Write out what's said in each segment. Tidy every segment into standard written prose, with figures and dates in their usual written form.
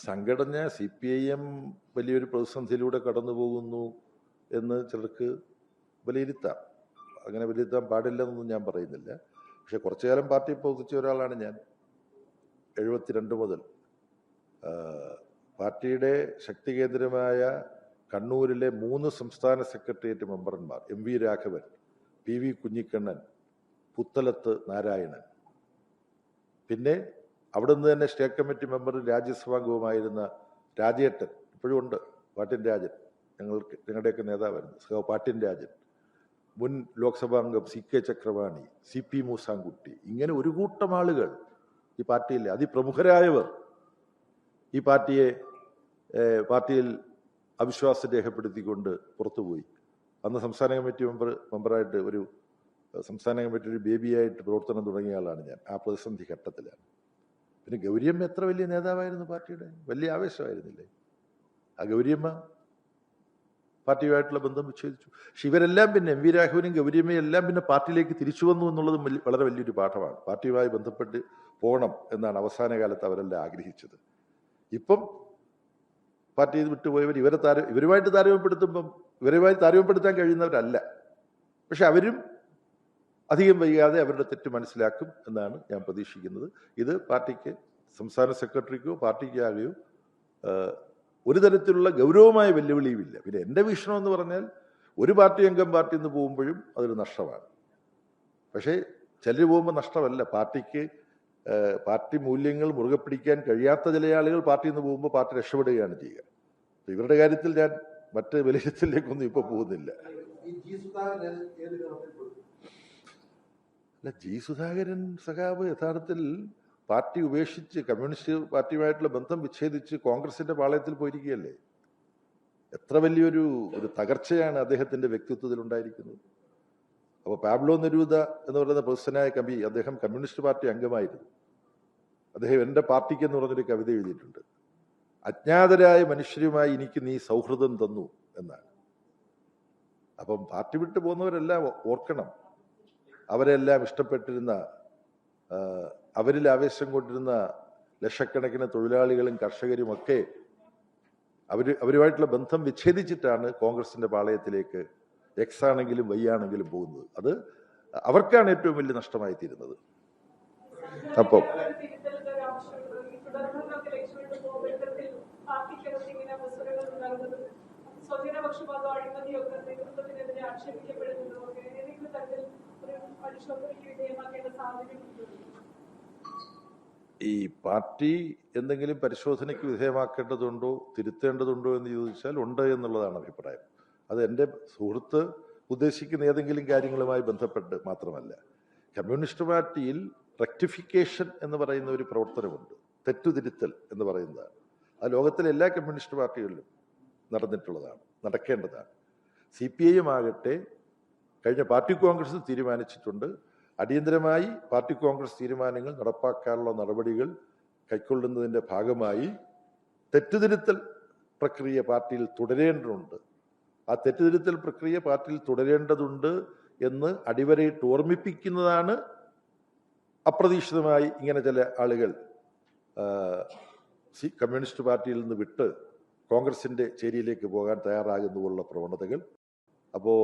സംഘടന CPIM വലിയൊരു പ്രതിസന്ധിയിലൂടെ കടന്നു പോകുന്നു എന്ന് ചിലർക്ക് വിലയിരുത്താം. അങ്ങനെ വിലയിരുത്താൻ പാടില്ലെന്നൊന്നും ഞാൻ പറയുന്നില്ല. പക്ഷെ കുറച്ചു കാലം പാർട്ടി പ്രവർത്തിച്ച ഒരാളാണ് ഞാൻ. 72 മുതൽ പാർട്ടിയുടെ ശക്തി കേന്ദ്രമായ കണ്ണൂരിലെ 3 സംസ്ഥാന സെക്രട്ടേറിയറ്റ് മെമ്പർമാർ MV രാഘവൻ, PV കുഞ്ഞിക്കണ്ണൻ, പുത്തലത്ത് നാരായണൻ, പിന്നെ അവിടെ നിന്ന് തന്നെ സ്റ്റേറ്റ് കമ്മിറ്റി മെമ്പറും രാജ്യസഭാംഗവുമായിരുന്ന രാജേട്ടൻ, ഇപ്പോഴും ഉണ്ട്, പാട്ടിൻ രാജൻ, ഞങ്ങളുടെയൊക്കെ നേതാവായിരുന്നു പാട്ടിൻ രാജൻ, മുൻ ലോക്സഭാംഗം CK ചക്രവാണി, CP മൂസാൻകുട്ടി, ഇങ്ങനെ ഒരു കൂട്ടം ആളുകൾ ഈ പാർട്ടിയിലെ അതിപ്രമുഖരായവർ ഈ പാർട്ടിയിൽ അവിശ്വാസം രേഖപ്പെടുത്തിക്കൊണ്ട് പുറത്തുപോയി. അന്ന് സംസ്ഥാന കമ്മിറ്റി മെമ്പറായിട്ട് സംസ്ഥാന കമ്മിറ്റി ഒരു ബേബിയായിട്ട് പ്രവർത്തനം തുടങ്ങിയ ആളാണ് ഞാൻ. ആ പ്രതിസന്ധി ഘട്ടത്തിലാണ്. പിന്നെ ഗൗരിയമ്മ എത്ര വലിയ നേതാവായിരുന്നു പാർട്ടിയുടെ, വലിയ ആവേശമായിരുന്നില്ലേ? ആ ഗൗരിയമ്മ പാർട്ടിയുമായിട്ടുള്ള ബന്ധം വിച്ഛേദിച്ചു. പക്ഷെ ഇവരെല്ലാം പിന്നെ MV രാഘവനും ഗൗരിയമ്മയും എല്ലാം പിന്നെ പാർട്ടിയിലേക്ക് തിരിച്ചു വന്നു എന്നുള്ളതും വളരെ വലിയൊരു പാഠമാണ്. പാർട്ടിയുമായി ബന്ധപ്പെട്ട് പോകണം എന്നാണ് അവസാന കാലത്ത് അവരെല്ലാം ആഗ്രഹിച്ചത്. ഇപ്പം പാർട്ടി വിട്ടുപോയവർ ഇവരുമായി താരതമ്യപ്പെടുത്താൻ കഴിയുന്നവരല്ല. പക്ഷെ അവരും അധികം വൈകാതെ അവരുടെ തെറ്റ് മനസ്സിലാക്കും എന്നാണ് ഞാൻ പ്രതീക്ഷിക്കുന്നത്. ഇത് പാർട്ടിക്ക്, സംസ്ഥാന സെക്രട്ടറിക്കോ പാർട്ടിക്കാകെയോ ഒരു തരത്തിലുള്ള ഗൗരവമായ വെല്ലുവിളിയുമില്ല. പിന്നെ എൻ്റെ വീക്ഷണം എന്ന് പറഞ്ഞാൽ ഒരു പാർട്ടി അംഗം പാർട്ടിയിൽ നിന്ന് പോകുമ്പോഴും അതൊരു നഷ്ടമാണ്. പക്ഷേ ചിലർ പോകുമ്പോൾ നഷ്ടമല്ല, പാർട്ടി മൂല്യങ്ങൾ മുറുകെ പിടിക്കാൻ കഴിയാത്ത ചില ആളുകൾ പാർട്ടിയിൽ നിന്ന് പോകുമ്പോൾ പാർട്ടി രക്ഷപ്പെടുകയാണ് ചെയ്യുക. ഇവരുടെ കാര്യത്തിൽ ഞാൻ മറ്റ് വിലയിരുത്തലിലേക്കൊന്നും ഇപ്പോൾ പോകുന്നില്ല. ജി സുധാകരൻ സഖാവ് യഥാർത്ഥത്തിൽ പാർട്ടി ഉപേക്ഷിച്ച് കമ്മ്യൂണിസ്റ്റ് പാർട്ടിയുമായിട്ടുള്ള ബന്ധം വിച്ഛേദിച്ച് കോൺഗ്രസിന്റെ പാളയത്തിൽ പോയിരിക്കുകയല്ലേ. എത്ര വലിയൊരു തകർച്ചയാണ് അദ്ദേഹത്തിന്റെ വ്യക്തിത്വത്തിൽ ഉണ്ടായിരിക്കുന്നത്. അപ്പോൾ പാബ്ലോ നെരൂദ എന്ന് പറയുന്ന പ്രൊഫസനായ കവി, അദ്ദേഹം കമ്മ്യൂണിസ്റ്റ് പാർട്ടി അംഗമായിരുന്നു. അദ്ദേഹം എൻ്റെ പാർട്ടിക്ക് എന്ന് പറഞ്ഞൊരു കവിത എഴുതിയിട്ടുണ്ട്. അജ്ഞാതരായ മനുഷ്യരുമായി എനിക്ക് നീ സൗഹൃദം തന്നു എന്നാണ്. അപ്പം പാർട്ടി വിട്ടു പോകുന്നവരെല്ലാം ഓർക്കണം, അവരെല്ലാം ഇഷ്ടപ്പെട്ടിരുന്ന, അവരിൽ ആവേശം കൊണ്ടിരുന്ന ലക്ഷക്കണക്കിന് തൊഴിലാളികളും കർഷകരും ഒക്കെ അവരുമായിട്ടുള്ള ബന്ധം വിച്ഛേദിച്ചിട്ടാണ് കോൺഗ്രസിന്റെ പാളയത്തിലേക്ക് X ആണെങ്കിലും Y ആണെങ്കിലും പോകുന്നത്. അത് അവർക്കാണ് ഏറ്റവും വലിയ നഷ്ടമായി തീരുന്നത്. അപ്പം ഈ പാർട്ടി എന്തെങ്കിലും പരിശോധനയ്ക്ക് വിധേയമാക്കേണ്ടതുണ്ടോ, തിരുത്തേണ്ടതുണ്ടോ എന്ന് ചോദിച്ചാൽ ഉണ്ട് എന്നുള്ളതാണ് അഭിപ്രായം. അത് എൻ്റെ സുഹൃത്ത് ഉദ്ദേശിക്കുന്ന ഏതെങ്കിലും കാര്യങ്ങളുമായി ബന്ധപ്പെട്ട് മാത്രമല്ല. കമ്മ്യൂണിസ്റ്റ് പാർട്ടിയിൽ റെക്ടിഫിക്കേഷൻ എന്ന് പറയുന്ന ഒരു പ്രവർത്തനമുണ്ട്, തെറ്റുതിരുത്തൽ എന്ന് പറയുന്നതാണ്. അത് ലോകത്തിലെ എല്ലാ കമ്മ്യൂണിസ്റ്റ് പാർട്ടികളിലും നടന്നിട്ടുള്ളതാണ്, നടക്കേണ്ടതാണ്. CPIM ആകട്ടെ കഴിഞ്ഞ പാർട്ടി കോൺഗ്രസ് തീരുമാനിച്ചിട്ടുണ്ട്, അടിയന്തരമായി പാർട്ടി കോൺഗ്രസ് തീരുമാനങ്ങൾ നടപ്പാക്കാനുള്ള നടപടികൾ കൈക്കൊള്ളുന്നതിൻ്റെ ഭാഗമായി തെറ്റുതിരുത്തൽ പ്രക്രിയ പാർട്ടിയിൽ തുടരേണ്ടതുണ്ട്. ആ തെറ്റുതിരുത്തൽ പ്രക്രിയ പാർട്ടിയിൽ തുടരേണ്ടതുണ്ട് എന്ന് അടിവരയിട്ട് ഓർമ്മിപ്പിക്കുന്നതാണ് അപ്രതീക്ഷിതമായി ഇങ്ങനെ ചില ആളുകൾ കമ്മ്യൂണിസ്റ്റ് പാർട്ടിയിൽ നിന്ന് വിട്ട് കോൺഗ്രസിന്റെ ചേരിയിലേക്ക് പോകാൻ തയ്യാറാകുന്നതുള്ള പ്രവണതകൾ. അപ്പോൾ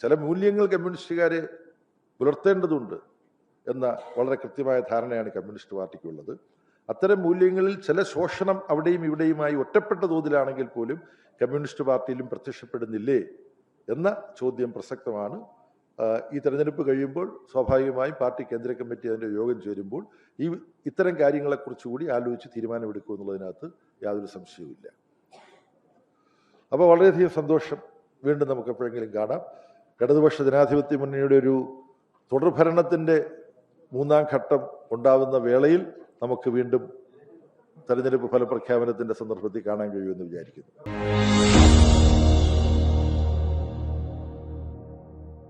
ചില മൂല്യങ്ങൾ കമ്മ്യൂണിസ്റ്റുകാരെ പുലർത്തേണ്ടതുണ്ട് എന്ന വളരെ കൃത്യമായ ധാരണയാണ് കമ്മ്യൂണിസ്റ്റ് പാർട്ടിക്കുള്ളത്. അത്തരം മൂല്യങ്ങളിൽ ചില ശോഷണം അവിടെയും ഇവിടെയുമായി ഒറ്റപ്പെട്ട തോതിലാണെങ്കിൽ പോലും കമ്മ്യൂണിസ്റ്റ് പാർട്ടിയിലും പ്രത്യക്ഷപ്പെടുന്നില്ലേ എന്ന ചോദ്യം പ്രസക്തമാണ്. ഈ തെരഞ്ഞെടുപ്പ് കഴിയുമ്പോൾ സ്വാഭാവികമായും പാർട്ടി കേന്ദ്ര കമ്മിറ്റി അതിൻ്റെ യോഗം ചേരുമ്പോൾ ഇത്തരം കാര്യങ്ങളെക്കുറിച്ചുകൂടി ആലോചിച്ച് തീരുമാനമെടുക്കും എന്നുള്ളതിനകത്ത് യാതൊരു സംശയവുമില്ല. അപ്പോൾ വളരെയധികം സന്തോഷം. വീണ്ടും നമുക്ക് എപ്പോഴെങ്കിലും കാണാം. ഇടതുപക്ഷ ജനാധിപത്യ മുന്നണിയുടെ ഒരു തുടർഭരണത്തിൻ്റെ 3ാം ഘട്ടം ഉണ്ടാവുന്ന വേളയിൽ നമുക്ക് വീണ്ടും തെരഞ്ഞെടുപ്പ് ഫലപ്രഖ്യാപനത്തിൻ്റെ സന്ദർഭത്തിൽ കാണാൻ കഴിയുമെന്ന് വിചാരിക്കുന്നു.